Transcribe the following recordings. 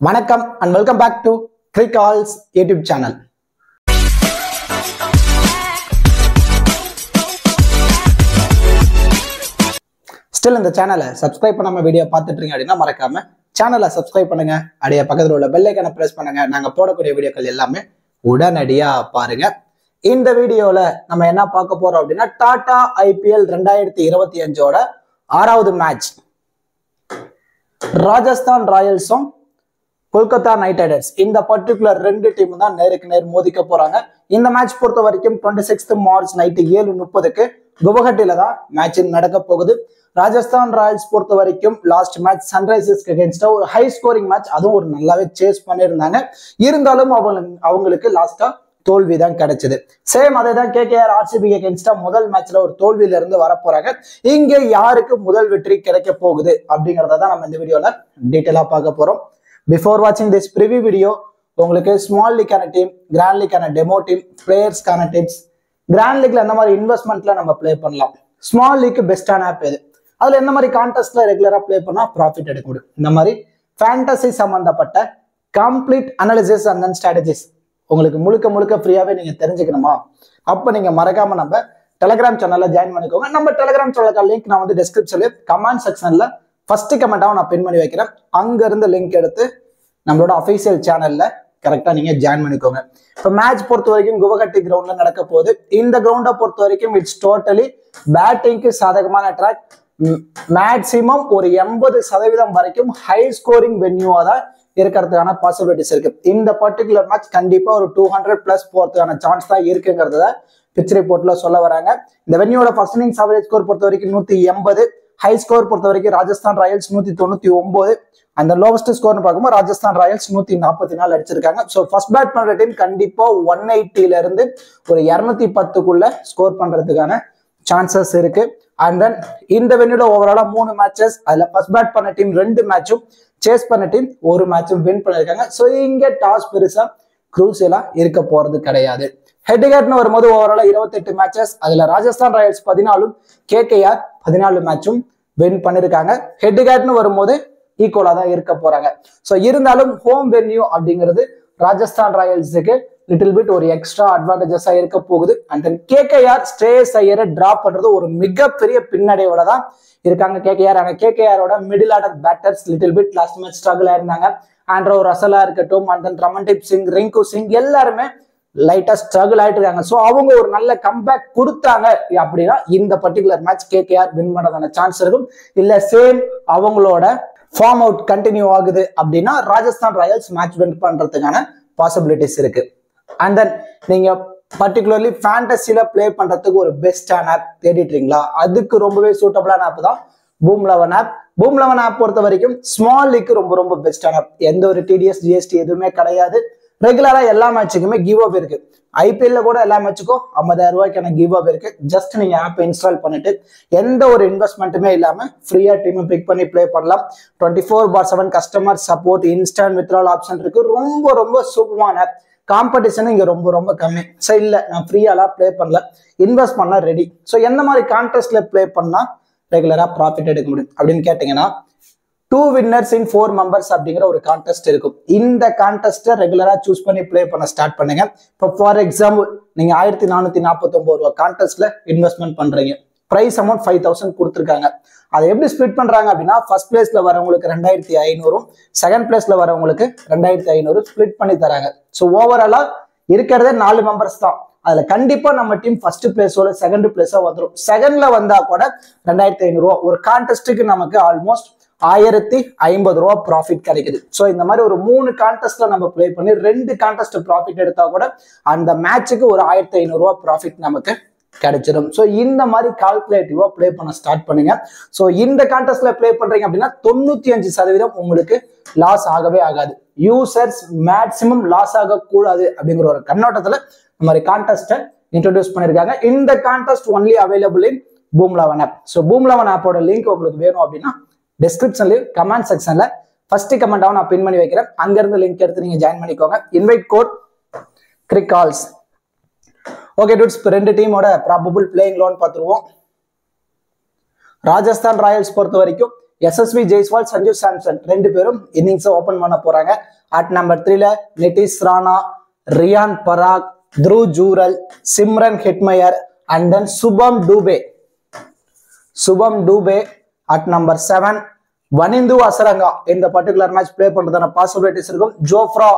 வணக்கம் and welcome back to Crickall's YouTube channel. Still இந்த சேனலை சப்ஸ்கிரைப் பண்ணாம வீடியோ பார்த்துட்டு இருக்கீங்க அப்படின்னா மறக்காம சேனலை சப்ஸ்கிரைப் பண்ணுங்க. அப்படியே பக்கத்துல உள்ள பெல் ஐகானை பிரஸ் பண்ணுங்க. நாங்க போடக்கூடிய வீடியோக்கள் எல்லாமே உடனடியா பாருங்க. இந்த வீடியோல நம்ம என்ன பார்க்க போறோம் அப்படின்னா டாடா IPL 2025ஓட 6வது மேட்ச் ராஜஸ்தான் ராயல்ஸும் கொல்கத்தா நைட் ரைடர்ஸ் இந்த பர்டிகுலர் ரெண்டு டீம் தான் நேருக்கு நேர் மோதிக்க போறாங்க. இந்த மேட்ச் பொறுத்த வரைக்கும் 26 மார்ச் நைட்டு 7:30க்கு குவஹாட்டில தான் மேட்ச் நடக்க போகுது. ராஜஸ்தான் ராயல்ஸ் பொறுத்த வரைக்கும் லாஸ்ட் மேட்ச் சன்ரைசர்ஸ்க்கு அகேன்ஸ்டா ஒரு ஹை ஸ்கோரிங் மேட்ச், அதுவும் ஒரு நல்லாவே சேஸ் பண்ணியிருந்தாங்க. இருந்தாலும் அவங்களுக்கு லாஸ்டா தோல்வி தான் கிடைச்சது. சேம் அதே தான் KKR RCB அகேன்ஸ்டா முதல் மேட்ச்ல ஒரு தோல்வியில இருந்து வர போறாங்க. இங்க யாருக்கு முதல் வெற்றி கிடைக்க போகுது அப்படிங்கறத தான் நம்ம இந்த வீடியோல டீட்டெயிலா பார்க்க போறோம். பிஃபோர் வாட்சிங் திஸ் ப்ரிவியூ வீடியோ உங்களுக்கு ஸ்மால் லீக்கான டீம், கிராண்ட் லீக்கான டெமோ டீம், பிளேயர்ஸ்க்கான டிப்ஸ், கிராண்ட் லீக்ல எந்த மாதிரி இன்வெஸ்ட்மெண்ட்ல நம்ம பிளே பண்ணலாம், ஸ்மால் லீக்கு பெஸ்டான ஆப் எது, அதுல எந்த மாதிரி கான்டெஸ்ட்ல ரெகுலரா பிளே பண்ணா ப்ராஃபிட் எடுக்க முடியும், இந்த மாதிரி ஃபேண்டசி சம்பந்தப்பட்ட complete analysis and then strategies உங்களுக்கு முழுக்க ஃப்ரீயாவே நீங்க தெரிஞ்சுக்கணுமா? அப்ப நீங்க மறக்காம நம்ம டெலிகிராம் சேனல்ல ஜாயின் பண்ணிக்கோங்க. நம்ம டெலிகிராம் சேனலுக்கு லிங்க் நான் வந்து டிஸ்கிரிப்ஷன்ல கமெண்ட் செக்ஷன்ல ஃபர்ஸ்ட் கமெண்டாவும் நான் பின் பண்ணி வைக்கிறேன். அங்க இருந்து லிங்க் எடுத்து நம்மளோட அஃபீஷியல் சேனல்ல கரெக்டா நீங்க ஜாயின் பண்ணிக்கோங்க. இப்போ மேட்ச் பொறுத்த வரைக்கும் குவஹாட்டி கிரவுண்ட்ல நடக்க போகுது. இந்த கிரவுண்டை பொறுத்த வரைக்கும் இட்ஸ் டோட்டலி பேட்டிங்க்கு சாதகமான ட்ராக். மேக்சிமம் ஒரு 80% வரைக்கும் ஹை ஸ்கோரிங் வென்யூவா தான் இருக்கிறதுக்கான பாசிபிலிட்டிஸ் இருக்கு. இந்த பர்டிகுலர் மேட்ச் கண்டிப்பா ஒரு 200+ போறதுக்கான சான்ஸ் தான் இருக்குங்கிறத பிச் ரிப்போர்ட்ல சொல்ல வராங்க. இந்த வென்யூவோட ஃபர்ஸ்ட் இன்னிங்ஸ் ஆவரேஜ் ஸ்கோர் பொறுத்த வரைக்கும் 180, ஹை ஸ்கோர் பொறுத்த வரைக்கும் ராஜஸ்தான் ராயல்ஸ் 199, அந்த லோவஸ்ட் ஸ்கோர்னு பார்க்கும்போது ராஜஸ்தான் ராயல்ஸ் 144 அடிச்சிருக்காங்க. ஸோ ஃபர்ஸ்ட் பேட் பண்ற டீம் கண்டிப்பா 180ல இருந்து ஒரு 210க்குள்ள ஸ்கோர் பண்றதுக்கான சான்சஸ் இருக்கு. அண்ட் தென் இந்த வென்யூல ஓவராலா 3 மேட்சஸ், அதுல ஃபர்ஸ்ட் பேட் பண்ண டீம் 2 மேட்சும், சேஸ் பண்ண டீம் 1 மேட்சும் வின் பண்ணிருக்காங்க. ஸோ இங்க டாஸ் பெருசா குரூசியலா இருக்க போறது கிடையாது. ஹெட் டு ஹெட்னு வரும்போது ஓவராலா 28 மேட்சஸ், அதுல ராஜஸ்தான் ராயல்ஸ் 14, KKR 14 மேட்சும் வின் பண்ணிருக்காங்க. ஹெட் டு ஹெட்னு வரும்போது ஈக்குவலா தான் இருக்க போறாங்க. ஸோ இருந்தாலும் ஹோம் வென்யூ அப்படிங்கிறது ராஜஸ்தான் ராயல்ஸுக்கு லிட்டில் பிட் ஒரு எக்ஸ்ட்ரா அட்வான்டேஜஸா இருக்க போகுது. அண்ட் தென் KKR ஸ்ரேயஸ் ஐயரை டிராப் பண்றது ஒரு மிகப்பெரிய பின்னடைவோட தான் இருக்காங்க KKR. ஆனா KKRோட middle order batters little bit last match struggle ஆயிருந்தாங்க. ஆண்ட்ரோ ரசலா இருக்கட்டும், அண்ட் தென் ரமன்தீப் சிங், ரிங்கு சிங் எல்லாருமே லைட்டா ஸ்ட்ரகிள் ஆயிட்டு இருக்காங்க. ஸோ அவங்க ஒரு நல்ல கம்பேக் கொடுத்தாங்க அப்படின்னா இந்த பர்டிகுலர் மேட்ச் KKR வின் பண்ணதான சான்ஸ் இருக்கும். இல்ல சேம் அவங்களோட ஃபார்ம் அவுட் கண்டினியூ ஆகுது அப்படின்னா ராஜஸ்தான் ராயல்ஸ் மேட்ச் வின் பண்றதுக்கான பாசிபிலிட்டிஸ் இருக்கு. அண்ட் தென் நீங்க பர்டிகுலர்லி ஃபேண்டசில பிளே பண்றதுக்கு ஒரு பெஸ்டான ஆப் தேடிட்டு இருக்கீங்களா? அதுக்கு ரொம்பவே சூட்டபிளான ஆப் தான் பூம் 11 ஆப். பூம் 11 ஆப் பொறுத்த வரைக்கும் ஸ்மால் லீக்கு ரொம்ப பெஸ்டான ஆப். எந்த ஒரு TDS GST எதுவுமே கிடையாது. ரெகுலரா எல்லா மேட்சுக்குமே கிவ் அப் இருக்கு. IPL கூட எல்லா மேட்சுக்கும் 50,000 ரூபாய்க்கான கிவ் அப் இருக்கு. ஜஸ்ட் நீங்க ஆப் இன்ஸ்டால் பண்ணிட்டு எந்த ஒரு இன்வெஸ்ட்மெண்ட்டுமே இல்லாம ஃப்ரீயா டீம் பிக் பண்ணி பிளே பண்ணலாம். 24/7 customer support, instant withdrawal option இருக்கு. ரொம்ப சூப்பரான ஆப். காம்படிஷன் இங்க ரொம்ப கம்மி. ஸோ இல்ல நான் ஃப்ரீயாலாம் பிளே பண்ணல, இன்வெஸ்ட் பண்ண ரெடி. ஸோ எந்த மாதிரி கான்டெஸ்ட்ல பிளே பண்ணா ரெகுலரா ப்ராஃபிட் எடுக்க முடியும் அப்படின்னு கேட்டீங்கன்னா 2 winners in 4 members அப்படிங்கிற ஒரு கான்டெஸ்ட் இருக்கும். இந்த கான்டெஸ்ட்டை ரெகுலரா சூஸ் பண்ணி பிளே பண்ண ஸ்டார்ட் பண்ணுங்க. இப்போ ஃபார் எக்ஸாம்பிள் நீங்க 1449 ரூபாய் கான்டெஸ்ட்ல இன்வெஸ்ட்மெண்ட் பண்றீங்க. பிரைஸ் அமௌண்ட் 5000 கொடுத்துருக்காங்க. அதை எப்படி ஸ்பிளிட் பண்றாங்க அப்படின்னா ஃபர்ஸ்ட் பிளேஸ்ல வரவங்களுக்கு 2500, செகண்ட் பிளேஸ்ல வரவங்களுக்கு 2500 ஸ்பிளிட் பண்ணி தராங்க. ஸோ ஓவராலா இருக்கிறதே 4 மெம்பர்ஸ் தான். அதுல கண்டிப்பா நம்ம டீம் ஃபர்ஸ்ட் பிளேஸோட செகண்ட் பிளேஸா வந்துடும். செகண்ட்ல வந்தா கூட 2500 ரூபாய். ஒரு கான்டெஸ்ட்டுக்கு நமக்கு ஆல்மோஸ்ட் 1050 ரூபாய் ப்ராஃபிட் கிடைக்குது. ஸோ இந்த மாதிரி ஒரு 3 கான்டெஸ்ட்ல நம்ம பிளே பண்ணி 2 கான்டெஸ்ட் ப்ராஃபிட் எடுத்தா கூட அந்த மேட்சுக்கு ஒரு 1500 ரூபாய் ப்ராஃபிட் நமக்கு கிடைச்சிடும். ஸோ இந்த மாதிரி கால்குலேட்டிவா பிளே பண்ண ஸ்டார்ட் பண்ணுங்க. ஸோ இந்த கான்டெஸ்ட்ல பிளே பண்றீங்க அப்படின்னா 95% உங்களுக்கு லாஸ் ஆகவே ஆகாது. யூசர்ஸ் மேக்சிமம் லாஸ் ஆகக்கூடாது அப்படிங்கிற ஒரு கண்ணோட்டத்துல இந்த மாதிரி கான்டெஸ்ட்டை இன்ட்ரோடியூஸ் பண்ணிருக்காங்க. இந்த contest only available in Boom 11 app. So Boom 11 ஆப்போட லிங்க் உங்களுக்கு வேணும் அப்படின்னா டிஸ்கிரிப்ஷன்லயும் கமெண்ட் செக்ஷன்ல ஃபர்ஸ்ட் கமெண்டாவும் நான் பின் பண்ணி வைக்கிறேன். அங்க இருந்து லிங்க் எடுத்து நீங்க ஜாயின் பண்ணிக்கோங்க. Invite code Crickall's. Okay dudes, இப்போ 2 டீமோட ப்ராபபிள் பிளேயிங் லோன் பார்த்துருவோம். ராஜஸ்தான் ராயல்ஸ் பொறுத்த வரைக்கும் எஸ்எஸ்வி ஜெய்ஸ்வால், சஞ்சு சாம்சன் ரெண்டு பேரும் இன்னிங்ஸ் ஓபன் பண்ண போறாங்க. அட் நம்பர் 3ல Nitish Rana, Riyan Parag, Dhruv Jurel, Shimron Hetmyer and then Shubham Dubey. At number 7 Wanindu Hasaranga இந்த பர்டிகுலர் மேட்ச் பிளே பண்றதான பாசிபிலிட்டிஸ் இருக்கும். ஜோஃப்ரா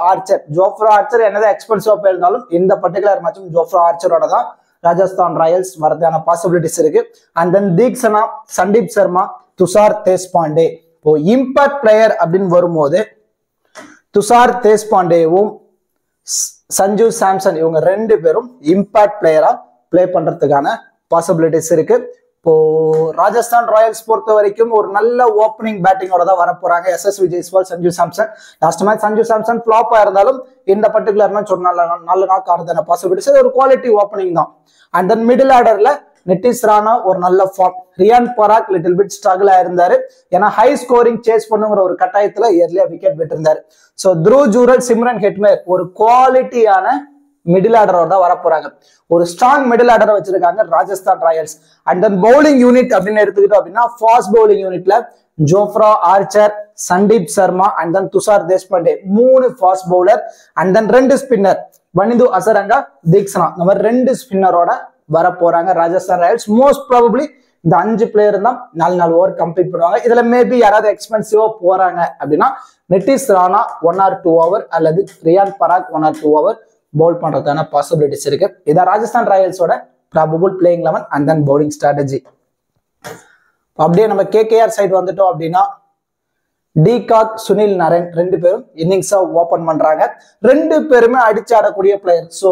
ஆர்ச்சர் என்னதான் எக்ஸ்பென்சிவா போயிருந்தாலும் இந்த பர்டிகுலர் மேட்சும் ஜோஃப்ரா ஆர்ச்சரோட தான் ராஜஸ்தான் ராயல்ஸ் வரதான பாசிபிலிட்டிஸ் இருக்கு. And then Theekshana, Sandeep Sharma, Tushar Deshpande. இப்போ இம்பாக்ட் பிளேயர் அப்படின்னு வரும்போது துஷார் தேஷ்பாண்டேவும் சஞ்சு சாம்சன் இவங்க ரெண்டு பேரும் இம்பாக்ட் பிளேயரா பிளே பண்றதுக்கான பாசிபிலிட்டிஸ் இருக்கு. இப்போ ராஜஸ்தான் ராயல்ஸ் பொறுத்த வரைக்கும் ஒரு நல்ல ஓப்பனிங் பேட்டிங்கோட தான் வர போறாங்க. எஸ்எஸ்வி ஜெய்ஸ்வால், சஞ்சு சாம்சன். லாஸ்ட் மேட்ச் சஞ்சு சாம்சன் ஃபிளாப்பா இருந்தாலும் இந்த பர்டிகுலர் மேட்ச் ஒரு நல்ல நாக் ஆடுறதான பாசிபிலிட்டிஸ், ஒரு குவாலிட்டி ஓப்பனிங் தான். அண்ட் தென் மிடில் ஆர்டர்ல நிதிஷ் ராணா ஒரு நல்ல form, Riyan Parag little bit struggle ஆயிருந்தாரு, ஏன்னா ஹை ஸ்கோரிங் சேஸ் பண்ணுங்கிற ஒரு கட்டாயத்துல ஏர்லியா விக்கெட் விட்டிருந்தாரு. So Dhruv Jurel, Shimron Hetmyer ஒரு குவாலிட்டியான மிடில் ஆர்டரோட தான் வர போறாங்க. ஒரு ஸ்ட்ராங் மிடில் ஆர்டரை வச்சிருக்காங்க Rajasthan Royals. And then bowling unit அப்படின்னு எடுத்துக்கிட்டோம் அப்படின்னா ஃபாஸ்ட் பவுலிங் யூனிட்ல Jofra Archer, Sandeep Sharma and then Tushar Deshpande 3 fast bowler. And then 2 spinner Wanindu Hasaranga, Theekshana. இந்த மாதிரி 2 ஸ்பின்னரோட வர போறாங்க ராஜஸ்தான் ராயல்ஸ். மோஸ்ட் ப்ராபபிளி இந்த 5 பிளேயர் தான் 4 ஓவர் கம்ப்ளீட் பண்ணுவாங்க. இதுல மேபி யாராவது எக்ஸ்பென்சிவா போறாங்க அப்படின்னா நிதிஷ் ராணா 1 or 2 ஓவர் அல்லது Riyan Parag 1 or 2 over bowl பண்றதுக்கான பாசிபிலிட்டிஸ் இருக்கு. இதான் ராஜஸ்தான் ராயல்ஸோட probable playing 11 and then bowling strategy. அப்படியே நம்ம கேகேஆர் சைடு வந்துட்டோம் அப்படின்னா டிகாக், சுனில் நரேன் ரெண்டு பேரும் இன்னிங்ஸா ஓபன் பண்றாங்க. ரெண்டு பேருமே அடிச்சு ஆடக்கூடிய பிளேயர். ஸோ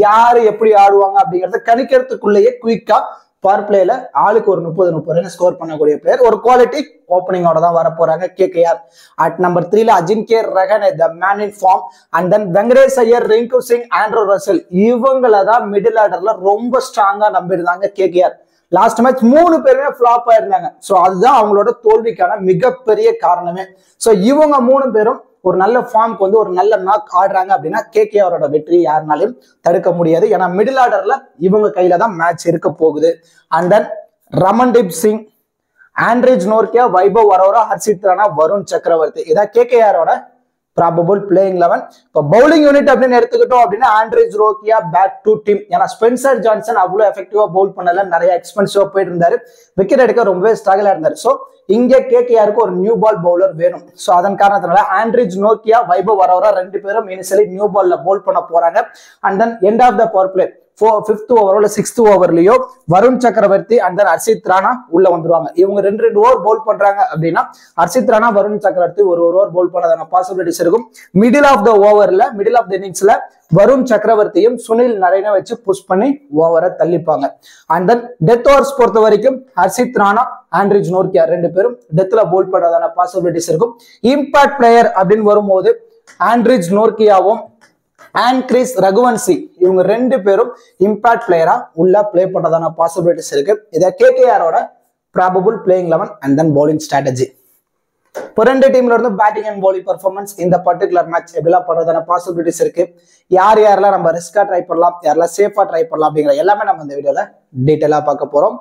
யாரு எப்படி ஆடுவாங்க அப்படிங்கறத கணிக்கிறதுக்குள்ளேயே குயிக்கா பவர் பிளேல ஆளுக்கு ஒரு 30 ரன் ஸ்கோர் பண்ணக்கூடிய பிளேயர். ஒரு குவாலிட்டி ஓப்பனிங்கோட தான் வர போறாங்க கேகேஆர். அட் நம்பர் 3ல Ajinkya Rahane, the man in form. And then Venkatesh Iyer, Rinku Singh, Andre Russell இவங்கள தான் மிடில் ஆர்டர்ல ரொம்ப ஸ்ட்ராங்கா நம்பியிருந்தாங்க கேகேஆர். லாஸ்ட் மேட்ச் 3 பேருமே ஃபிளாப் ஆயிருந்தாங்க. ஸோ அதுதான் அவங்களோட தோல்விக்கான மிகப்பெரிய காரணமே. ஸோ இவங்க 3 பேரும் ஒரு நல்ல ஃபார்முக்கு வந்து ஒரு நல்ல நாக் ஆடுறாங்க அப்படின்னா கேகேஆரோட வெற்றி யாருனாலையும் தடுக்க முடியாது. ஏன்னா மிடில் ஆர்டர்ல இவங்க கையில தான் மேட்ச் இருக்க போகுது. And then Ramandeep Singh, ஆண்ட்ரிஜ் Nortje, Vaibhav Arora, Harshit Rana, Varun சக்கரவர்த்தி. இதான் கேகேஆரோட ப்ராபபிள் பிளேயிங் 11. இப்போ பவுலிங் யூனிட் அப்படின்னு எடுத்துக்கிட்டோம் அப்படின்னா Anrich Nortje back to team. ஏன்னா ஸ்பென்சர் ஜான்சன் அவ்வளவு எஃபெக்டிவா பவுல் பண்ணல, நிறைய எக்ஸ்பென்சிவா போயிட்டு இருந்தாரு, விக்கெட் எடுக்க ரொம்பவே ஸ்ட்ரகிளா இருந்தாரு. ஸோ இங்க கேகேஆருக்கு ஒரு நியூ பால் பவுலர் வேணும். ஸோ அதன் காரணத்தினால ஆண்ட்ரிஜ் நோர்கியா, வைபவ் அரோரா ரெண்டு பேரும் இனிஷியலி நியூ பால்ல பவுல் பண்ண போறாங்க. And then end of the power play 5th ஓவரோ 6th ஓவர்லயோ வருண் சக்கரவர்த்தி அண்ட் தென் ஹர்ஷித் ராணா உள்ள வந்துருவாங்க. இவங்க 2 ஓவர் பவுல் பண்றாங்க அப்படின்னா ஹர்ஷித் ராணா, வருண் சக்கரவர்த்தி ஒரு ஓவர் பவுல் பண்ணதான பாசிபிலிட்டிஸ் இருக்கும். மிடில் ஆஃப் த இன்னிங்ஸ்ல வருண் சக்கரவர்த்தியும் சுனில் நரேனை வச்சு புஷ் பண்ணி ஓவரை தள்ளிப்பாங்க. அண்ட் தென் டெத் ஓவர்ஸ் பொறுத்த வரைக்கும் ஹர்ஷித் ராணா, ஆண்ட்ரிஜ் நோர்கியா ரெண்டு பேரும் டெத்ல பவுல் பண்றதான பாசிபிலிட்டிஸ் இருக்கும். இம்பாக்ட் பிளேயர் அப்படின்னு வரும்போது ஆண்ட்ரிஜ் நோர்கியாவும் அண்ட் கிறிஸ் ரகுவன்சி இவங்க 2 பேரும் இம்பாக்ட் பிளேயரா உள்ள பிளே பண்றதான பாசிபிலிட்டிஸ் இருக்கு. இதை கேகேஆரோட probable playing 11 and then bowling strategy. இப்போ 2 டீம்ல இருந்து பேட்டிங் அண்ட் பவுலிங் பெர்ஃபார்மன்ஸ் இந்த பர்டிகுலர் மேட்ச் எப்படிலாம் பண்றதான பாசிபிலிட்டிஸ் இருக்கு, யாரெல்லாம் நம்ம ரிஸ்கா ட்ரை பண்ணலாம், யாரெல்லாம் சேஃபா ட்ரை பண்ணலாம் அப்படிங்கிற எல்லாமே நம்ம இந்த வீடியோல டீட்டெயிலா பார்க்க போறோம்.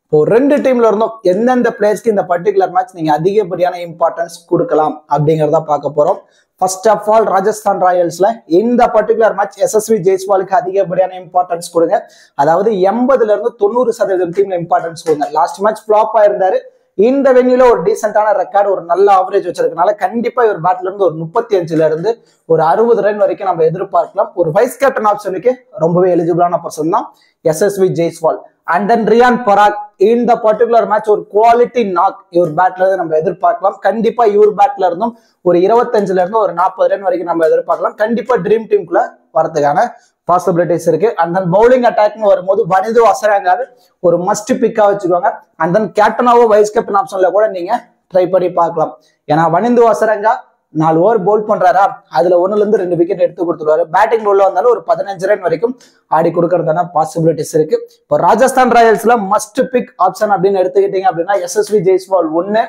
இப்போ 2 டீம்ல இருந்தும் எந்தெந்த பிளேயர்ஸ்க்கு இந்த பர்டிகுலர் மேட்ச் நீங்க அதிகப்படியான இம்பார்ட்டன்ஸ் கொடுக்கலாம் அப்படிங்கறத பார்க்க போறோம். ஃபர்ஸ்ட் ஆஃப் ஆல் ராஜஸ்தான் ராயல்ஸ்ல இந்த பர்டிகுலர் மேட்ச் எஸ்எஸ்வி ஜெய்ஸ்வாலுக்கு அதிகப்படியான இம்பார்ட்டன்ஸ் கொடுங்க. அதாவது 80 இருந்து 90% டீம்ல இம்பார்ட்டன்ஸ் கொடுங்க. லாஸ்ட் மேட்ச் ஃபிளாப் ஆயிருந்தாரு. இந்த வென்யூல ஒரு டீசென்டான ரெக்கார்டு, ஒரு நல்ல ஆவரேஜ் வச்சிருக்கனால கண்டிப்பா இவர் பேட்ல இருந்து ஒரு 35 இருந்து ஒரு 60 ரன் வரைக்கும் நம்ம எதிர்பார்க்கலாம். ஒரு வைஸ் கேப்டன் ஆப்ஷனுக்கு ரொம்பவே எலிஜிபிளான பர்சன் தான் எஸ்எஸ்வி ஜெய்ஸ்வால். அண்ட் தென் ரியான் பராக் இந்த பர்டிகுலர் மேட்ச் ஒரு குவாலிட்டி நாக் இவர் பேட்ல இருந்து நம்ம எதிர்பார்க்கலாம். கண்டிப்பா இவர் பேட்ல இருந்தும் ஒரு 25 இருந்து ஒரு 40 ரன் வரைக்கும் நம்ம எதிர்பார்க்கலாம். கண்டிப்பா ட்ரீம் டீமுக்குள்ள வரதுக்கான பாசிபிலிட்டிஸ் இருக்கு. அண்ட் தென் பவுலிங் அட்டாக்னு வரும்போது வனிந்து அசரங்காவை ஒரு மஸ்ட் பிக்கா வச்சுக்கோங்க. அண்ட் தென் கேப்டனாவோ வைஸ் கேப்டன் ஆப்ஷன்ல கூட நீங்க ட்ரை பண்ணி பார்க்கலாம். ஏன்னா வனிந்து அசரங்கா 4 ஓவர் பவுல் பண்றாரா, அதுல 1ல இருந்து 2 விக்கெட் எடுத்து கொடுத்துருவாரு. பேட்டிங் ரோல்ல வந்தாலும் ஒரு 15 ரன் வரைக்கும் ஆடி கொடுக்கறதான பாசிபிலிட்டிஸ் இருக்கு. இப்போ ராஜஸ்தான் ராயல்ஸ்ல மஸ்ட் பிக் ஆப்ஷன் அப்படின்னு எடுத்துக்கிட்டீங்க அப்படின்னா எஸ்எஸ்வி ஜெய்ஸ்வால் 1,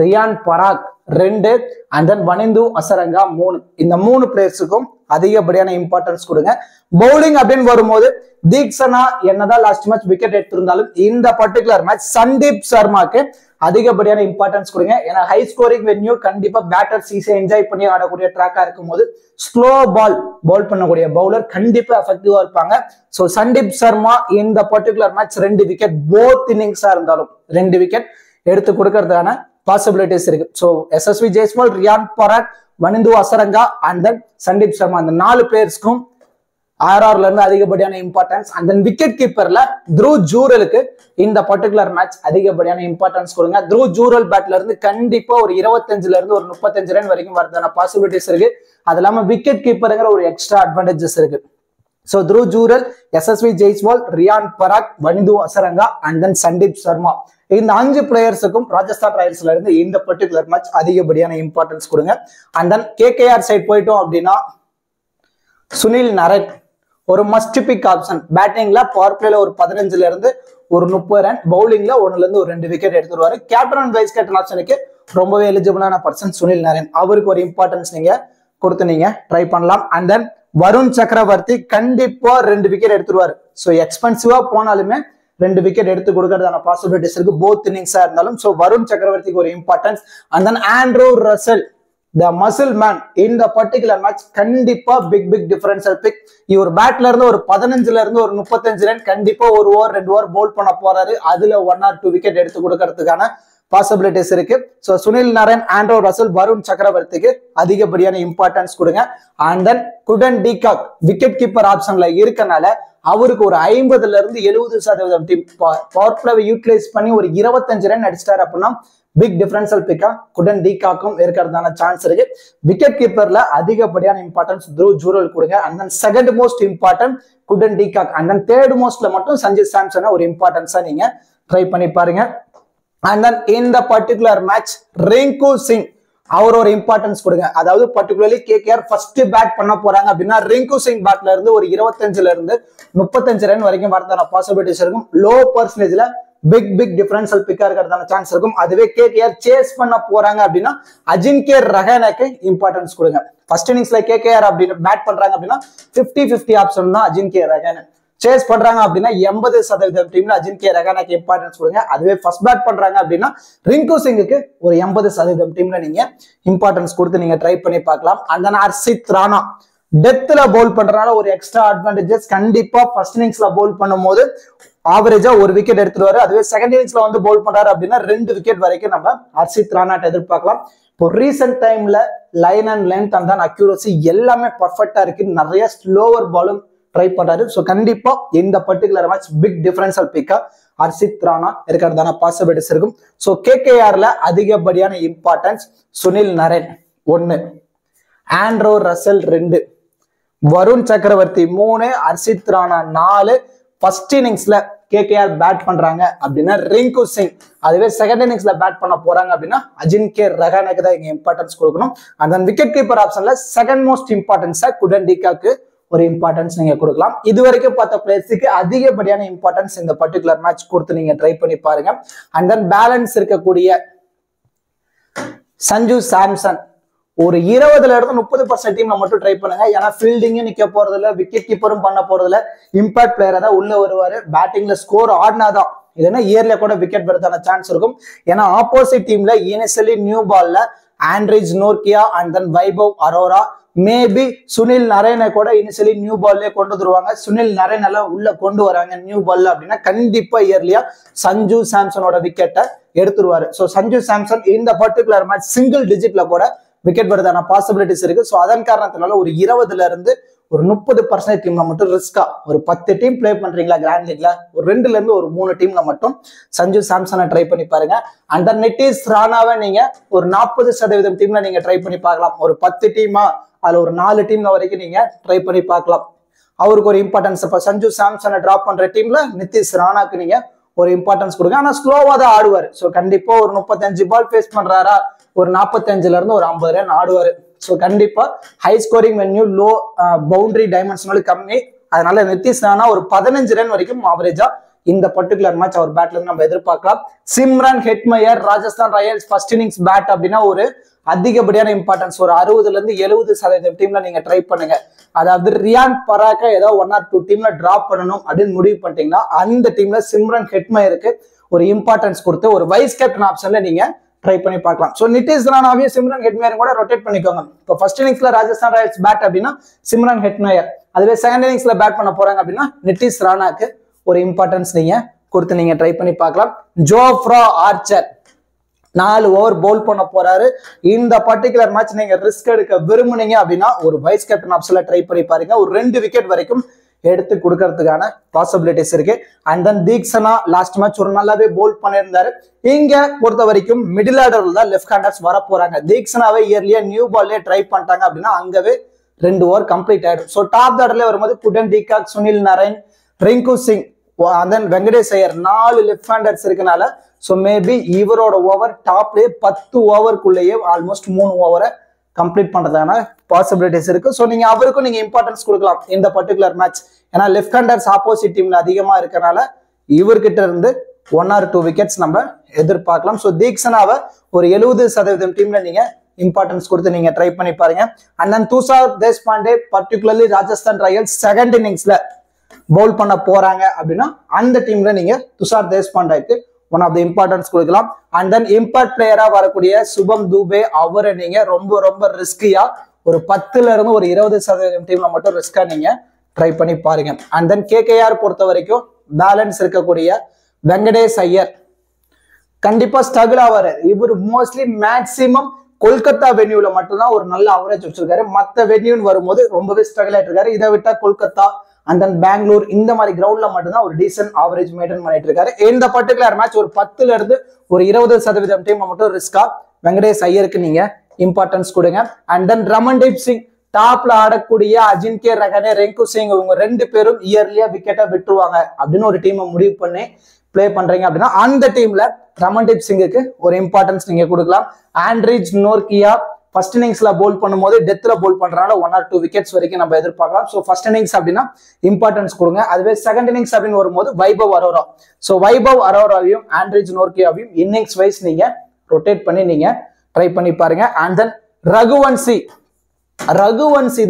ரியான் பராக் 2 அண்ட் தென் வனிந்து அசரங்கா 3. இந்த 3 பிளேயர்ஸுக்கும் அதிகப்படியான இம்பார்ட்டன்ஸ் கொடுங்க. பவுலிங் அப்படின்னு வரும்போது தீக்ஷனா என்னதான் லாஸ்ட் மேட்ச் விக்கெட் எடுத்திருந்தாலும் இந்த பர்டிகுலர் மேட்ச் சந்தீப் சர்மாக்கு அதிகப்படியான இம்பார்ட்டன்ஸ் கொடுங்க. ஏன்னா ஹை ஸ்கோரிங் வென்யூ கண்டிப்பா பேட்டர்ஸ் ஈஸியா என்ஜாய் பண்ணி ஆடக்கூடிய ட்ராக்கா இருக்கும் போது ஸ்லோ பவுல் பண்ணக்கூடிய பவுலர் கண்டிப்பா எஃபெக்டிவா இருப்பாங்க. ஸோ சந்தீப் சர்மா இந்த பர்டிகுலர் மேட்ச் 2 விக்கெட் போத் இன்னிங்ஸா இருந்தாலும் 2 விக்கெட் எடுத்து கொடுக்கறதுக்கான பாசிபிலிட்டிஸ் இருக்கு. So Yashasvi Jaiswal, Riyan Parag, Wanindu Hasaranga and then Sandeep Sharma அந்த 4 பிளேயர்ஸ்க்கும் ஆர்ஆர்ல இருந்து அதிகப்படியான இம்பார்ட்டன்ஸ். அண்ட் தென் விக்கெட் கீப்பர்ல த்ருவ் ஜூரலுக்கு இந்த பர்டிகுலர் மேட்ச் அதிகப்படியான இம்பார்ட்டன்ஸ் கொடுங்க. த்ருவ் ஜூரல் பேட்ல இருந்து கண்டிப்பா ஒரு 25ல இருந்து ஒரு 35 ரன் வரைக்கும் வரதான பாசிபிலிட்டிஸ் இருக்கு. அது இல்லாம விக்கெட் கீப்பருங்கிற ஒரு எக்ஸ்ட்ரா அட்வான்டேஜஸ் இருக்கு. So Dhruv Jurel, Yashasvi Jaiswal, Riyan Parag, Wanindu Hasaranga and then Sandeep Sharma இந்த 5 பிளேயர்ஸுக்கும் ராஜஸ்தான் ராயல்ஸ்ல இருந்து இந்த பர்டிகுலர் மேட்ச் அதிகப்படியான இம்பார்ட்டன்ஸ் கொடுங்க. அண்ட் தென் கேகேஆர் சைட் போயிட்டோம் அப்படின்னா சுனில் நரேன் ஒரு மஸ்ட் பிக் ஆப்ஷன். பேட்டிங்ல பவர் பிளேல ஒரு 15ல இருந்து ஒரு 30 ரன், பவுலிங்ல 1ல இருந்து ஒரு 2 விக்கெட் எடுத்துருவாரு. கேப்டன் அண்ட் வைஸ் கேப்டன் ஆப்ஷனுக்கு ரொம்பவே எலிஜிபிளான பர்சன் சுனில் நரேன். அவருக்கு ஒரு இம்பார்ட்டன்ஸ் நீங்க கொடுத்து நீங்க ட்ரை பண்ணலாம். அண்ட் தென் வருண் சக்கரவர்த்தி கண்டிப்பா 2 விக்கெட் எடுத்துருவாரு. ஸோ எக்ஸ்பென்சிவா போனாலுமே 2 விக்கெட் எடுத்து கொடுக்கறதான பாசிபிலிட்டிஸ் இருக்கு போத் இன்னிங்ஸா இருந்தாலும். ஸோ வருண் சக்கரவர்த்திக்கு ஒரு importance. And then Andrew Russell the muscle man இந்த பர்டிகுலர் மேட்ச் கண்டிப்பா பிக் டிஃபரன்ஷியல் பிக். இவர் பேட்ல இருந்து ஒரு 15ல இருந்து ஒரு 35 ரன் கண்டிப்பா ஒரு ஓவர் 2 ஓவர் பவுல் பண்ண போறாரு. அதுல 1 or 2 விக்கெட் எடுத்து கொடுக்கறதுக்கான பாசிபிலிட்டிஸ் இருக்கு. So Sunil Naren, Andrew Russell, Varun சக்கரவர்த்திக்கு அதிகப்படியான இம்பார்ட்டன்ஸ் கொடுங்க. And then couldn't de Kock wicket keeper ஆப்ஷன்ல இருக்கனால அவருக்கு ஒரு 50ல இருந்து 70% டீம் பவர் பிளேவை யூட்டிலைஸ் பண்ணி ஒரு 25 ரன் அடிச்சிட்டாரு அப்படின்னா பிக் டிஃபரன்ஷியல் பிக்கா குடன் டிகாக்கும் இருக்கிறதான சான்ஸ் இருக்கு. விக்கெட் கீப்பர்ல அதிகப்படியான இம்பார்ட்டன்ஸ் த்ருவ் ஜூரல் கொடுங்க. And then second most important Quinton de Kock. And then third மோஸ்ட்ல மட்டும் சஞ்சு சாம்சனை ஒரு இம்பார்ட்டன்ஸா நீங்க ட்ரை பண்ணி பாருங்க. அண்ட் தென் இந்த பர்டிகுலர் மேட்ச் ரிங்கு சிங் அவர் ஒரு இம்பார்ட்டன்ஸ் கொடுங்க. அதாவது பர்டிகுலர்லி கேகேஆர் ஃபர்ஸ்ட் பேட் பண்ண போறாங்க அப்படின்னா ரிங்கு சிங் பேட்ல இருந்து ஒரு 25ல இருந்து 35 ரன் வரைக்கும் வரதான பாசிபிலிட்டிஸ் இருக்கும். லோ பர்சன்டேஜ்ல பிக் டிஃபரன்ஷியல் பிக்கா இருக்கிறதான சான்ஸ் இருக்கும். அதுவே கேகேஆர் சேஸ் பண்ண போறாங்க அப்படின்னா அஜின்கே ரஹானேக்கு இம்பார்ட்டன்ஸ் கொடுங்க. ஃபர்ஸ்ட் இன்னிங்ஸ்ல கேகேஆர் அப்படின்னு பேட் பண்றாங்க அப்படின்னா 50-50 ஆப்ஷன் தான் அஜின்கே ரஹானே. சேஸ் பண்றாங்க அப்படின்னா 80% டீம்ல அஜின்கே ரஹானேக்கு இம்பார்ட்டன்ஸ் கொடுங்க. அதுவே ஃபர்ஸ்ட் பேட் பண்றாங்க அப்படின்னா ரிங்கு சிங்குக்கு ஒரு 80% டீம்ல நீங்க இம்பார்ட்டன்ஸ் கொடுத்து நீங்க ட்ரை பண்ணி பார்க்கலாம். அந்த ஹர்ஷித் ராணா டெத்ல பவுல் பண்றதுனால ஒரு எக்ஸ்ட்ரா அட்வான்டேஜஸ். கண்டிப்பா ஃபர்ஸ்ட் இன்னிங்ஸ்ல பவுல் பண்ணும்போது ஆவரேஜா ஒரு விக்கெட் எடுத்துருவாரு. அதுவே செகண்ட் இன்னிங்ஸ்ல வந்து பவுல் பண்றாரு அப்படின்னா 2 விக்கெட் வரைக்கும் நம்ம ஹர்ஷித் ராணாட்ட எதிர்பார்க்கலாம். இப்போ ரீசெண்ட் டைம்ல லைன் அண்ட் லென்த் அண்ட் தான் அக்யூரசி எல்லாமே பர்ஃபெக்டா இருக்கு. நிறைய ஸ்லோவர் பாலும் ட்ரை பண்றாரு. ஸோ கண்டிப்பா இந்த பர்டிகுலர் மேட்ச் பிக் டிஃபரன்ஷியல் பிக்கா ஹர்ஷித் ராணா இருக்கிறதான பாசிபிலிட்டிஸ் இருக்கும். ஸோ கேகேஆர்ல அதிகப்படியான importance Sunil Narine 1, Andre Russell 2, Varun Chakravarthy 3, Harshit Rana 4. First இன்னிங்ஸ்ல கேகேஆர் பேட் பண்றாங்க அப்படின்னா ரிங்கு சிங். அதுவே செகண்ட் இன்னிங்ஸ்ல பேட் பண்ண போறாங்க அப்படின்னா அஜின்கே ரஹானேக்கு தான் இங்க இம்பார்ட்டன்ஸ் கொடுக்கணும். அண்ட் தென் விக்கெட் கீப்பர் ஆப்ஷன்ல செகண்ட் மோஸ்ட் இம்பார்ட்டன்ஸா குடன் டிகாக்கு ஒரு இம்பார்ட்டன்ஸ் நீங்க கொடுக்கலாம். இது வரைக்கும் பார்த்த பிளேயர்ஸுக்கு அதிகப்படியான இம்பார்ட்டன்ஸ் இந்த பர்டிகுலர் மேட்ச் கொடுத்து நீங்க ட்ரை பண்ணி பாருங்க. அண்ட் தென் பேலன்ஸ் இருக்கக்கூடிய சஞ்சு சாம்சன் ஒரு 20ல இருந்து 30% டீம்ல மட்டும் ட்ரை பண்ணுங்க. ஏன்னா ஃபீல்டிங்கும் நிக்க போறது இல்ல, விக்கெட் கீப்பரும் பண்ண போறது இல்ல. இம்பாக்ட் பிளேயரா தான் உள்ள வருவாரு. பேட்டிங்ல ஸ்கோர் ஆடினாதான் இல்லைன்னா இயர்ல கூட விக்கெட் பெறதான சான்ஸ் இருக்கும். ஏன்னா ஆப்போசிட் டீம்ல இனிஷியலி நியூ பால்ல Anrich Nortje and then Vaibhav Arora, maybe Sunil நரேனை கூட இனிஷியலி நியூ பால்லே கொண்டு வந்துருவாங்க. சுனில் நரேன் எல்லாம் உள்ள கொண்டு வராங்க நியூ பால்ல அப்படின்னா கண்டிப்பா இயர்லியா சஞ்சு சாம்சனோட விக்கெட்டை எடுத்துருவாரு. ஸோ சஞ்சு சாம்சன் இந்த பர்டிகுலர் மேட்ச் சிங்கிள் டிஜிட்ல கூட விக்கெட் வருதான பாசிபிலிட்டிஸ் இருக்கு. ஸோ அதன் காரணத்தினால ஒரு 20ல இருந்து ஒரு 30% டீம்ல மட்டும் ரிஸ்கா ஒரு 10 டீம் பிளே பண்றீங்களா கிராண்ட் லீக்ல, ஒரு 2ல இருந்து ஒரு 3 டீம்ல மட்டும் சஞ்சு சாம்சனை ட்ரை பண்ணி பாருங்க. அந்த நிதிஷ் ராணாவை நீங்க ஒரு 40% டீம்ல நீங்க ட்ரை பண்ணி பார்க்கலாம். ஒரு 10 டீமா அதுல ஒரு 4 டீம்ல வரைக்கும் நீங்க ட்ரை பண்ணி பார்க்கலாம். அவருக்கு ஒரு இம்பார்ட்டன்ஸ். இப்ப சஞ்சு சாம்சனை டிராப் பண்ற டீம்ல நிதிஷ் ராணாக்கு நீங்க ஒரு இம்பார்ட்டன்ஸ் கொடுங்க. ஆனா ஸ்லோவா தான் ஆடுவாரு. ஸோ கண்டிப்பா ஒரு 35 பால் ஃபேஸ் பண்றாரா ஒரு 45ல இருந்து ஒரு 50 ரன் ஆடுவாரு. ஸோ கண்டிப்பா high scoring venue, low boundary dimensional கம்மி. அதனால நிதிஷ் ராணா ஒரு 15 ரன் வரைக்கும் ஆவரேஜா இந்த பர்டிகுலர் மேட்ச் அவர் பேட்ல இருந்து நம்ம எதிர்பார்க்கலாம். Shimron Hetmyer Rajasthan Royals first innings bat அப்படின்னா ஒரு அதிகப்படியான இம்பார்ட்டன்ஸ். ஒரு 60ல இருந்து 70% டீம்ல நீங்க ட்ரை பண்ணுங்க. அதாவது ரியான் பராக்கை ஏதோ 1 or 2 டீம்ல டிராப் பண்ணணும் அப்படின்னு முடிவு பண்ணிட்டீங்கன்னா அந்த டீம்ல சிம்ரன் ஹெட்மயருக்கு ஒரு இம்பார்ட்டன்ஸ் கொடுத்து ஒரு வைஸ் கேப்டன் ஆப்ஷன்ல நீங்க ட்ரை பண்ணி பார்க்கலாம். ஸோ நிதிஷ் ராணாவையும் சிம்ரன் ஹெட்மேயரும் கூட ரொட்டேட் பண்ணிக்கோங்க. இப்போ ஃபர்ஸ்ட் இன்னிங்ஸ்ல ராஜஸ்தான் ராயல்ஸ் பேட் அப்படின்னா சிம்ரன் ஹெட்மேயர், அதுவே செகண்ட் இன்னிங்ஸ்ல பேட் பண்ண போறாங்க அப்படின்னா நிதிஷ் ராணாக்கு ஒரு இம்பார்ட்டன்ஸ் நீங்க கொடுத்து நீங்க ட்ரை பண்ணி பார்க்கலாம். ஜோஃப்ரா ஆர்ச்சர் 4 ஓவர் பவுல் பண்ண போறாரு. இந்த பர்டிகுலர் மேட்ச் நீங்க ரிஸ்க் எடுக்க விரும்புனீங்க அப்படின்னா ஒரு வைஸ் கேப்டன் ஆப்ஷன்ல ட்ரை பண்ணி பாருங்க. ஒரு 2 விக்கெட் வரைக்கும் எடுத்து கொடுக்கறதுக்கான பாசிபிலிட்டிஸ் இருக்கு. And then Theekshana last match ஒரு நல்லாவே பவுல் பண்ணியிருந்தாரு. இங்க பொறுத்த வரைக்கும் மிடில் ஆர்டர்ல தான் லெஃப்ட் ஹேண்டர்ஸ் வர போறாங்க. தீக்ஷனாவே இயர்லியா நியூ பால்லே ட்ரை பண்ணிட்டாங்க அப்படின்னா அங்கவே 2 ஓவர் கம்ப்ளீட் ஆயிடும். ஸோ டாப் ஆர்டர்ல வரும்போது Quinton de Kock, Sunil Narine, Rinku Singh, Venkatesh Iyer 4 left handers இருக்கனால ஸோ மேபி இவரோட ஓவர் டாப்லேயே 10 ஓவருக்குள்ளேயே ஆல்மோஸ்ட் 3 ஓவரை கம்ப்ளீட் பண்றதான பாசிபிலிட்டிஸ் இருக்கு. ஸோ நீங்க அவருக்கும் நீங்க இம்பார்ட்டன்ஸ் கொடுக்கலாம் இந்த பர்டிகுலர் மேட்ச். ஏன்னா லெஃப்ட் ஹேண்டர்ஸ் ஆப்போசிட் டீம்ல அதிகமா இருக்கனால இவர்கிட்ட இருந்து 1 or 2 விக்கெட்ஸ் நம்ம எதிர்பார்க்கலாம். ஸோ தீக்ஷனாவை ஒரு 70% டீம்ல நீங்க இம்பார்ட்டன்ஸ் கொடுத்து நீங்க ட்ரை பண்ணி பாருங்க. And then Tushar Deshpande particularly Rajasthan Royals second இன்னிங்ஸ்ல பவுல் பண்ண போறாங்க அப்படின்னா அந்த டீம்ல நீங்க துஷார் தேஷ்பாண்டேக்கு ஒன் ஆஃப் த இம்பார்ட்டன்ஸ் கொடுக்கலாம். அண்ட் தென் இம்பார்ட் பிளேயரா வரக்கூடிய சுபம் தூபே, அவரை நீங்க ரொம்ப ரொம்ப ரிஸ்கியா ஒரு 10ல இருந்து ஒரு 20% டீம்ல மட்டும் ரிஸ்கா நீங்க ட்ரை பண்ணி பாருங்க. அண்ட் தென் கேகேஆர் பொறுத்த வரைக்கும் பேலன்ஸ் இருக்கக்கூடிய வெங்கடேஷ் ஐயர் கண்டிப்பா ஸ்ட்ரகிள் ஆவாரு. இவர் மோஸ்ட்லி மேக்சிமம் கொல்கத்தா வென்யூல மட்டும்தான் ஒரு நல்ல அவரேஜ் வச்சிருக்காரு. மற்ற வென்யூன்னு வரும்போது ரொம்பவே ஸ்ட்ரகிள் ஆயிட்டு இருக்காரு. இதை விட்டா கொல்கத்தா அண்ட் தென் பெங்களூர் இந்த மாதிரி கிரவுண்ட்ல மட்டும்தான் ஒரு டீசென்ட் ஆவரேஜ் மெயின்டைன் பண்ணிட்டு இருக்காரு. இந்த பர்டிகுலர் மேட்ச் ஒரு 10ல இருந்து ஒரு 20% டீம் மட்டும் ரிஸ்கா வெங்கடேஷ் ஐயருக்கு நீங்க இம்பார்ட்டன்ஸ் கொடுங்க. அண்ட் தென் ரமன்தீப் சிங், டாப்ல ஆடக்கூடிய அஜின்கே ரஹானே, ரிங்கு சிங், இவங்க 2 பேரும் இயர்லியா விக்கெட்டை விட்டுருவாங்க அப்படின்னு ஒரு டீமை முடிவு பண்ணி பிளே பண்றீங்க அப்படின்னா அந்த டீம்ல ரமன்தீப் சிங்குக்கு ஒரு இம்பார்ட்டன்ஸ் நீங்க கொடுக்கலாம். ஆண்ட்ரிச் நோர்கியா ஃபர்ஸ்ட் இன்னிங்ஸ்ல பவுல் பண்ணும்போது டெத்ல பவுல் பண்றதுனால 1 or 2 விக்கெட்ஸ் வரைக்கும் நம்ம எதிர்பார்க்கலாம். ஸோ ஃபர்ஸ்ட் இன்னிங்ஸ் அப்படின்னா இம்பார்ட்டன்ஸ் கொடுங்க. அதுவே செகண்ட் இன்னிங்ஸ் அப்படின்னு வரும்போது வைபவ் அரோரா, ஸோ வைபவ் அரோராவையும் ஆண்ட்ரிச் நோர்கியாவையும் இன்னிங்ஸ் வைஸ் நீங்க ரொட்டேட் பண்ணி நீங்க ட்ரை பண்ணி பாருங்க. அண்ட் தென் ரகுவன்சி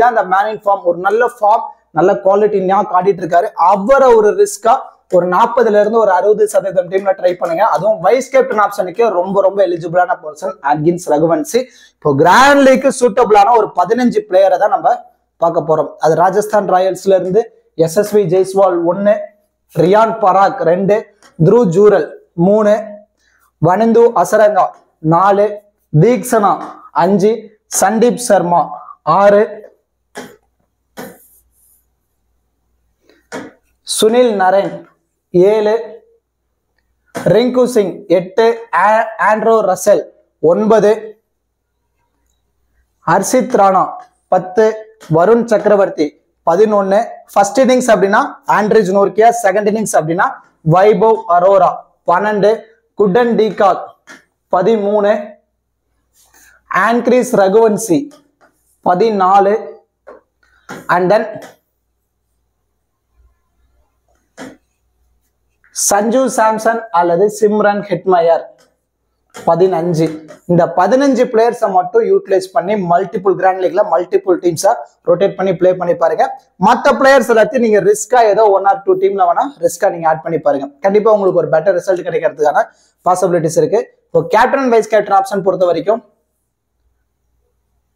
தான் அந்த மேன் இன் ஃபார்ம், ஒரு நல்ல ஃபார்ம், நல்ல குவாலிட்டி காட்டிட்டு இருக்காரு. அவரை ஒரு ரிஸ்கா ஒரு 40ல இருந்து ஒரு 60% டீம்ல ட்ரை பண்ணுங்க. அதுவும் வைஸ் கேப்டன் ஆப்ஷனுக்கு ரொம்ப ரொம்ப எலிஜிபிளான பர்சன் அட்கின்ஸ் ரகுவன்சி. இப்போ கிராண்ட் லீக்கு சூட்டபிளான ஒரு 15 பிளேயரை தான் நம்ம பார்க்க போறோம். அது ராஜஸ்தான் ராயல்ஸ்ல இருந்து Yashasvi Jaiswal 1, Riyan Parag 2, Dhruv Jurel 3, Wanindu Hasaranga 4, Theekshana 5, Sandeep Sharma 6, Sunil Narine 7, Rinku Singh 8, Andre Russell 9, Harshit Rana 10, Varun Chakravarthy 11. First innings அப்படின்னா ஆண்ட்ரிச் நோர்கியா, செகண்ட் இன்னிங்ஸ் அப்படின்னா Vaibhav Arora 12, Quinton de Kock 13, Angkrish Raghuvanshi 14, and then Sanju Samson அல்லது சிம்ரன் ஹெட்மயர் 15. இந்த 15 பிளேயர்ஸை மட்டும் யூட்டிலைஸ் பண்ணி மல்டிபிள் கிராண்ட் லீக்ல மல்டிபிள் டீம்ஸா ரொட்டேட் பண்ணி பிளே பண்ணி பாருங்க. மற்ற பிளேயர்ஸ் எல்லாத்தையும் நீங்க ரிஸ்கா ஏதோ 1 or 2 டீம்ல வேணா ரிஸ்கா நீங்க ஆட் பண்ணி பாருங்க. கண்டிப்பா உங்களுக்கு ஒரு பெட்டர் ரிசல்ட் கிடைக்கிறதுக்கான பாசிபிலிட்டிஸ் இருக்கு. இப்போ கேப்டன் வைஸ் கேப்டன் ஆப்ஷன் பொறுத்த வரைக்கும்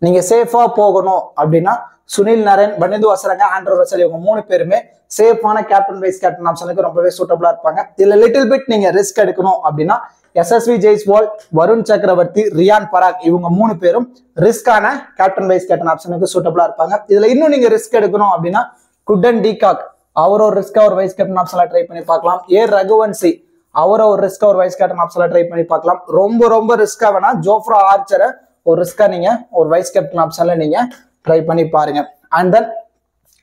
நீங்க சேஃபா போகணும் அப்படின்னா சுனில் நரேன், வனிந்து அசரங்கா, ஆண்ட்ரோ ரசல் இவங்க 3 பேருமே சேஃபான கேப்டன் வைஸ் கேப்டன் ஆப்ஷனுக்கு ரொம்பவே சூட்டபிளா இருப்பாங்க. இதுல லிட்டில் பிட் நீங்க ரிஸ்க் எடுக்கணும் அப்படின்னா எஸ்எஸ்வி ஜெய்ஸ்வால், வருண் சக்கரவர்த்தி, ரியான் பராக் இவங்க 3 பேரும் ரிஸ்கான கேப்டன் வைஸ் கேப்டன் ஆப்ஷனுக்கு சூட்டபிளா இருப்பாங்க. இதுல இன்னும் நீங்க ரிஸ்க் எடுக்கணும் அப்படின்னா குடன் டிகாக் அவரை ஒரு ரிஸ்கா ஒரு வைஸ் கேப்டன் ஆப்ஷன்ல ட்ரை பண்ணி பார்க்கலாம். ரகுவன்சி அவரை ஒரு ரிஸ்கா ஒரு வைஸ் கேப்டன் ஆப்ஷன்ல ட்ரை பண்ணி பார்க்கலாம். ரொம்ப ரொம்ப ரிஸ்கா வேணா ஜோஃப்ரா ஆர்ச்சரை ஒரு ரிஸ்கா நீங்க ஒரு வைஸ் கேப்டன் ஆப்ஷன்ல நீங்க ட்ரை பண்ணி பாருங்க. அண்ட் தென்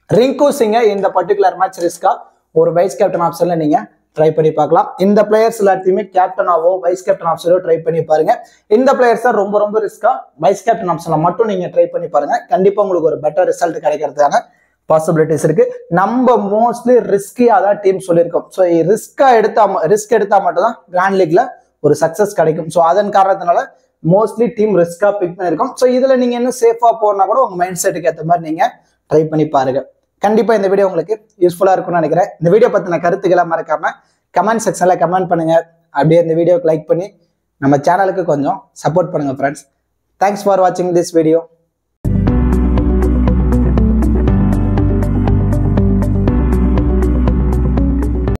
ரிங்கு சிங்க இந்த பர்டிகுலர் மேட்ச் ரிஸ்கா ஒரு வைஸ் கேப்டன் ஆப்ஷன்ல நீங்க ட்ரை பண்ணி பார்க்கலாம். இந்த பிளேயர்ஸ் எல்லாத்தையுமே கேப்டனாவோ வைஸ் கேப்டன் ஆப்ஷனோ ட்ரை பண்ணி பாருங்க. இந்த பிளேயர்ஸ் தான் ரொம்ப ரொம்ப ரிஸ்கா வைஸ் கேப்டன் ஆப்ஷன்ல மட்டும் நீங்க ட்ரை பண்ணி பாருங்க. கண்டிப்பா உங்களுக்கு ஒரு பெட்டர் ரிசல்ட் கிடைக்கிறதுக்கான பாசிபிலிட்டிஸ் இருக்கு. நம்ம மோஸ்ட்லி ரிஸ்கியா தான் டீம் சொல்லியிருக்கோம். ஸோ ரிஸ்க் எடுத்தா மட்டும் தான் கிராண்ட் லீக்ல ஒரு சக்சஸ் கிடைக்கும். ஸோ அதன் காரணத்தினால மோஸ்ட்லி டீம் ரிஸ்கா பிக் பண்ணிருக்கோம். ஸோ இதுல நீங்க இன்னும் சேஃபா போனா கூட உங்க மைண்ட் செட்டுக்கு ஏற்ற மாதிரி நீங்க ட்ரை பண்ணி பாருங்க. கண்டிப்பா இந்த வீடியோ உங்களுக்கு யூஸ்ஃபுல்லா இருக்கும்னு நினைக்கிறேன். இந்த வீடியோ பத்தின கருத்துக்களை மறக்காம கமெண்ட் செக்ஷன்ல கமெண்ட் பண்ணுங்க. அப்படியே இந்த வீடியோக்கு லைக் பண்ணி நம்ம சேனலுக்கு கொஞ்சம் சப்போர்ட் பண்ணுங்க ஃப்ரெண்ட்ஸ். தேங்க்ஸ் ஃபார் வாட்சிங் திஸ் வீடியோ.